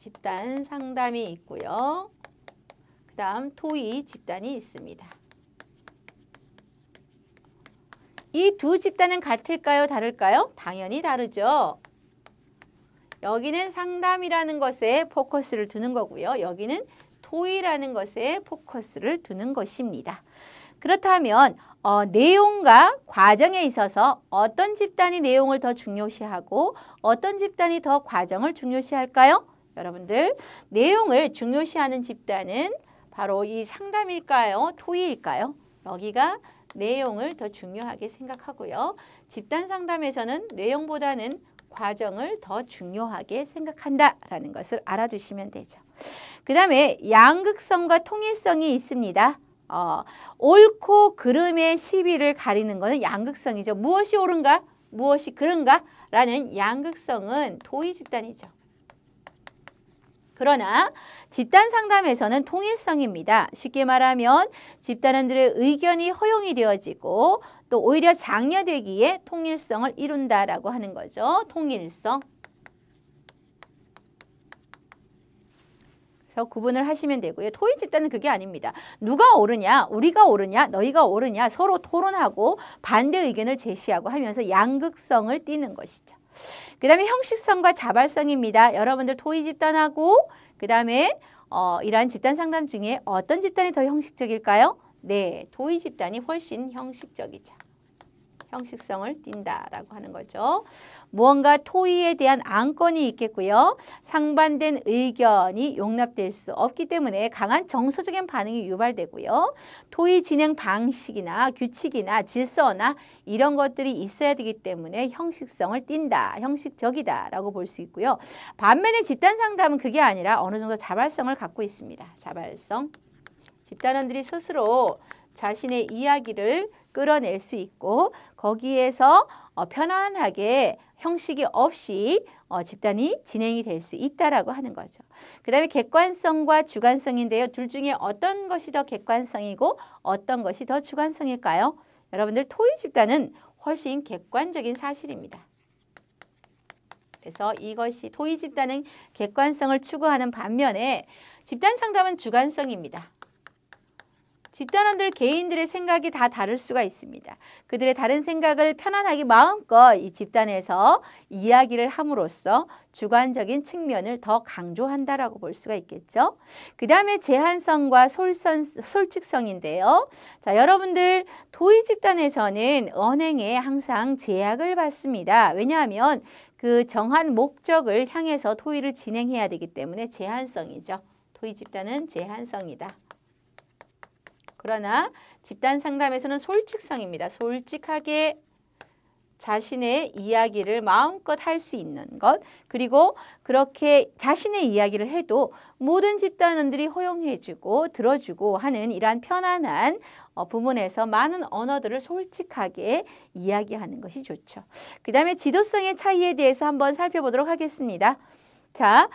집단 상담이 있고요. 그 다음 토의 집단이 있습니다. 이 두 집단은 같을까요? 다를까요? 당연히 다르죠. 여기는 상담이라는 것에 포커스를 두는 거고요. 여기는 토의라는 것에 포커스를 두는 것입니다. 그렇다면 내용과 과정에 있어서 어떤 집단이 내용을 더 중요시하고 어떤 집단이 더 과정을 중요시할까요? 여러분들, 내용을 중요시하는 집단은 바로 이 상담일까요? 토의일까요? 여기가 내용을 더 중요하게 생각하고요. 집단 상담에서는 내용보다는 과정을 더 중요하게 생각한다라는 것을 알아두시면 되죠. 그 다음에 양극성과 통일성이 있습니다. 옳고 그름의 시비를 가리는 것은 양극성이죠. 무엇이 옳은가? 무엇이 그른가? 라는 양극성은 토의 집단이죠. 그러나 집단 상담에서는 통일성입니다. 쉽게 말하면 집단원들의 의견이 허용이 되어지고 또 오히려 장려되기에 통일성을 이룬다라고 하는 거죠. 통일성. 그래서 구분을 하시면 되고요. 토의 집단은 그게 아닙니다. 누가 옳으냐, 우리가 옳으냐, 너희가 옳으냐 서로 토론하고 반대 의견을 제시하고 하면서 양극성을 띠는 것이죠. 그 다음에 형식성과 자발성입니다. 여러분들 토의 집단하고 그 다음에 이러한 집단 상담 중에 어떤 집단이 더 형식적일까요? 네, 토의 집단이 훨씬 형식적이죠. 형식성을 띈다라고 하는 거죠. 무언가 토의에 대한 안건이 있겠고요. 상반된 의견이 용납될 수 없기 때문에 강한 정서적인 반응이 유발되고요. 토의 진행 방식이나 규칙이나 질서나 이런 것들이 있어야 되기 때문에 형식성을 띈다, 형식적이다라고 볼 수 있고요. 반면에 집단 상담은 그게 아니라 어느 정도 자발성을 갖고 있습니다. 자발성. 집단원들이 스스로 자신의 이야기를 끌어낼 수 있고 거기에서 편안하게 형식이 없이 집단이 진행이 될 수 있다라고 하는 거죠. 그 다음에 객관성과 주관성인데요. 둘 중에 어떤 것이 더 객관성이고 어떤 것이 더 주관성일까요? 여러분들 토의 집단은 훨씬 객관적인 사실입니다. 그래서 이것이 토의 집단은 객관성을 추구하는 반면에 집단 상담은 주관성입니다. 집단원들 개인들의 생각이 다 다를 수가 있습니다. 그들의 다른 생각을 편안하게 마음껏 이 집단에서 이야기를 함으로써 주관적인 측면을 더 강조한다라고 볼 수가 있겠죠. 그 다음에 제한성과 솔직성인데요. 자, 여러분들 토의 집단에서는 언행에 항상 제약을 받습니다. 왜냐하면 그 정한 목적을 향해서 토의를 진행해야 되기 때문에 제한성이죠. 토의 집단은 제한성이다. 그러나 집단 상담에서는 솔직성입니다. 솔직하게 자신의 이야기를 마음껏 할 수 있는 것, 그리고 그렇게 자신의 이야기를 해도 모든 집단원들이 허용해주고 들어주고 하는 이러한 편안한 부분에서 많은 언어들을 솔직하게 이야기하는 것이 좋죠. 그 다음에 지도성의 차이에 대해서 한번 살펴보도록 하겠습니다. 자,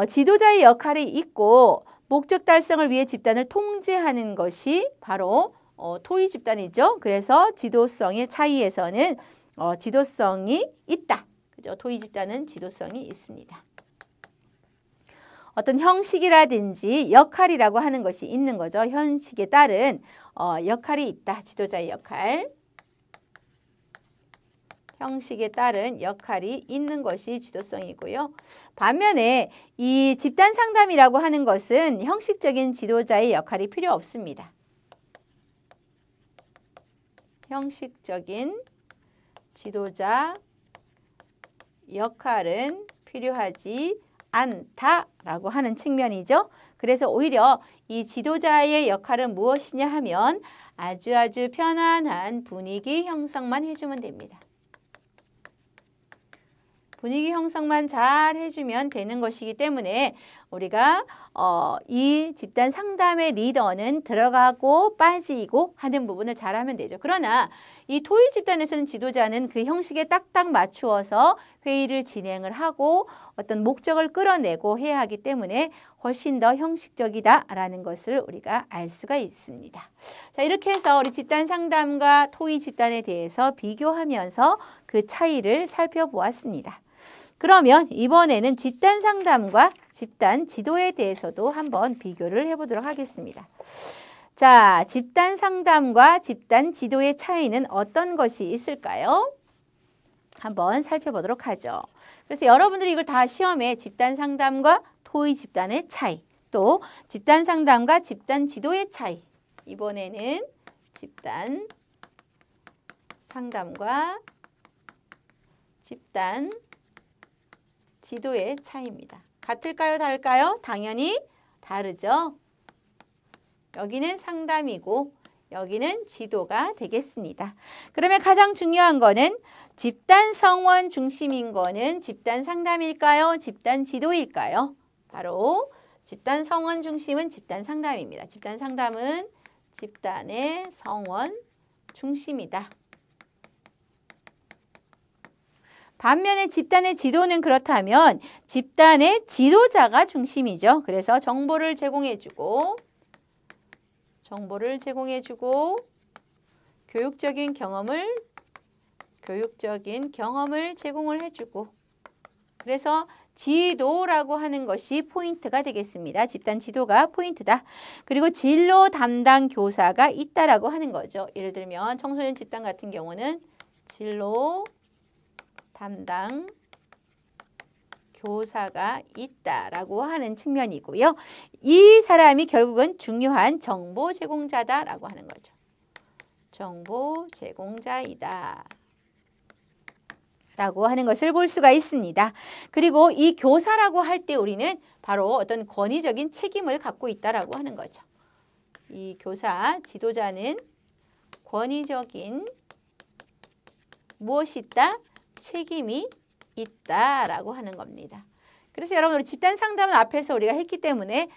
지도자의 역할이 있고 목적 달성을 위해 집단을 통제하는 것이 바로 토의 집단이죠. 그래서 지도성의 차이에서는 지도성이 있다. 그죠? 토의 집단은 지도성이 있습니다. 어떤 형식이라든지 역할이라고 하는 것이 있는 거죠. 형식에 따른 역할이 있다. 지도자의 역할. 형식에 따른 역할이 있는 것이 지도성이고요. 반면에 이 집단 상담이라고 하는 것은 형식적인 지도자의 역할이 필요 없습니다. 형식적인 지도자 역할은 필요하지 않다라고 하는 측면이죠. 그래서 오히려 이 지도자의 역할은 무엇이냐 하면 아주 편안한 분위기 형성만 해주면 됩니다. 분위기 형성만 잘 해주면 되는 것이기 때문에 우리가 이 집단 상담의 리더는 들어가고 빠지고 하는 부분을 잘하면 되죠. 그러나 이 토의 집단에서는 지도자는 그 형식에 딱딱 맞추어서 회의를 진행을 하고 어떤 목적을 끌어내고 해야 하기 때문에 훨씬 더 형식적이다라는 것을 우리가 알 수가 있습니다. 자, 이렇게 해서 우리 집단 상담과 토의 집단에 대해서 비교하면서 그 차이를 살펴보았습니다. 그러면 이번에는 집단 상담과 집단 지도에 대해서도 한번 비교를 해보도록 하겠습니다. 자, 집단 상담과 집단 지도의 차이는 어떤 것이 있을까요? 한번 살펴보도록 하죠. 그래서 여러분들이 이걸 다 시험에 집단 상담과 토의 집단의 차이, 또 집단 상담과 집단 지도의 차이, 이번에는 집단 상담과 집단 지도의 차이입니다. 같을까요? 다를까요? 당연히 다르죠. 여기는 상담이고 여기는 지도가 되겠습니다. 그러면 가장 중요한 거는 집단 성원 중심인 거는 집단 상담일까요? 집단 지도일까요? 바로 집단 성원 중심은 집단 상담입니다. 집단 상담은 집단의 성원 중심이다. 반면에 집단의 지도는 그렇다면 집단의 지도자가 중심이죠. 그래서 정보를 제공해주고 교육적인 경험을 제공을 해주고, 그래서 지도라고 하는 것이 포인트가 되겠습니다. 집단 지도가 포인트다. 그리고 진로 담당 교사가 있다라고 하는 거죠. 예를 들면 청소년 집단 같은 경우는 진로 담당 교사가 있다라고 하는 측면이고요. 이 사람이 결국은 중요한 정보 제공자다라고 하는 거죠. 정보 제공자이다 라고 하는 것을 볼 수가 있습니다. 그리고 이 교사라고 할 때 우리는 바로 어떤 권위적인 책임을 갖고 있다라고 하는 거죠. 이 교사, 지도자는 권위적인 무엇이 있다? 책임이 있다라고 하는 겁니다. 그래서 여러분, 집단 상담은 앞에서 우리가 했기 때문에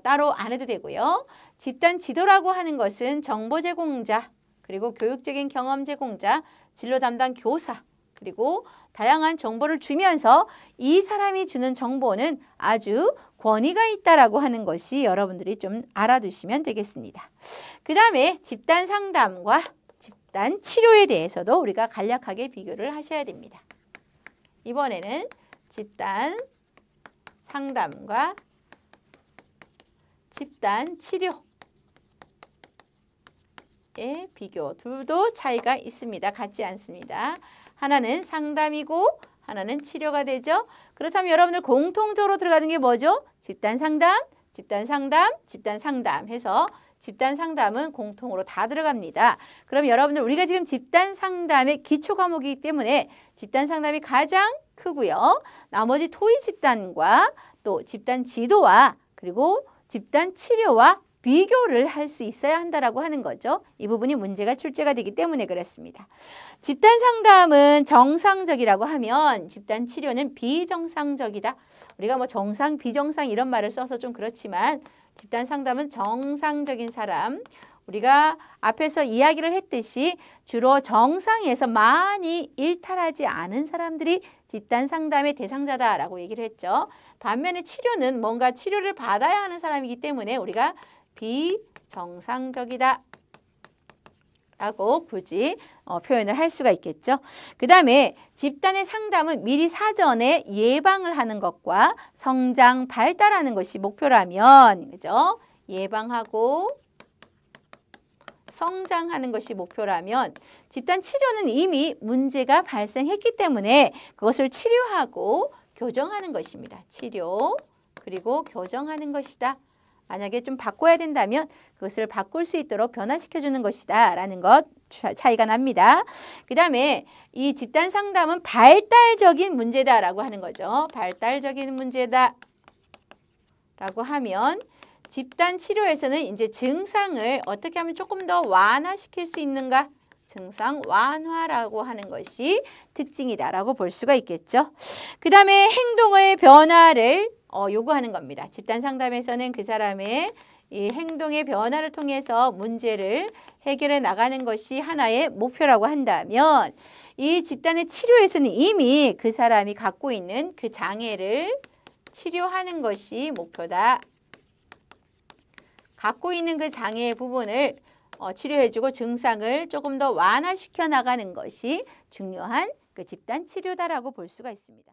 따로 안 해도 되고요. 집단 지도라고 하는 것은 정보 제공자, 그리고 교육적인 경험 제공자, 진로 담당 교사, 그리고 다양한 정보를 주면서 이 사람이 주는 정보는 아주 권위가 있다라고 하는 것이 여러분들이 좀 알아두시면 되겠습니다. 그 다음에 집단 상담과 집단 치료에 대해서도 우리가 간략하게 비교를 하셔야 됩니다. 이번에는 집단 상담과 집단 치료의 비교, 둘도 차이가 있습니다. 같지 않습니다. 하나는 상담이고 하나는 치료가 되죠. 그렇다면 여러분들 공통적으로 들어가는 게 뭐죠? 집단 상담, 집단 상담, 집단 상담 해서 집단 상담은 공통으로 다 들어갑니다. 그럼 여러분들 우리가 지금 집단 상담의 기초 과목이기 때문에 집단 상담이 가장 크고요. 나머지 토의 집단과 또 집단 지도와 그리고 집단 치료와 비교를 할 수 있어야 한다라고 하는 거죠. 이 부분이 문제가 출제가 되기 때문에 그렇습니다. 집단 상담은 정상적이라고 하면 집단 치료는 비정상적이다. 우리가 뭐 정상, 비정상 이런 말을 써서 좀 그렇지만 집단 상담은 정상적인 사람, 우리가 앞에서 이야기를 했듯이 주로 정상에서 많이 일탈하지 않은 사람들이 집단 상담의 대상자다라고 얘기를 했죠. 반면에 치료는 뭔가 치료를 받아야 하는 사람이기 때문에 우리가 비정상적이다 라고 굳이 표현을 할 수가 있겠죠. 그 다음에 집단의 상담은 미리 사전에 예방을 하는 것과 성장, 발달하는 것이 목표라면, 그죠? 예방하고 성장하는 것이 목표라면 집단 치료는 이미 문제가 발생했기 때문에 그것을 치료하고 교정하는 것입니다. 치료 그리고 교정하는 것이다. 만약에 좀 바꿔야 된다면 그것을 바꿀 수 있도록 변화시켜주는 것이다 라는 것 차이가 납니다. 그 다음에 이 집단 상담은 발달적인 문제다라고 하는 거죠. 발달적인 문제다 라고 하면 집단 치료에서는 이제 증상을 어떻게 하면 조금 더 완화시킬 수 있는가? 증상 완화라고 하는 것이 특징이다라고 볼 수가 있겠죠. 그 다음에 행동의 변화를 요구하는 겁니다. 집단 상담에서는 그 사람의 이 행동의 변화를 통해서 문제를 해결해 나가는 것이 하나의 목표라고 한다면 이 집단의 치료에서는 이미 그 사람이 갖고 있는 그 장애를 치료하는 것이 목표다. 갖고 있는 그 장애의 부분을 치료해주고 증상을 조금 더 완화시켜 나가는 것이 중요한 그 집단 치료다라고 볼 수가 있습니다.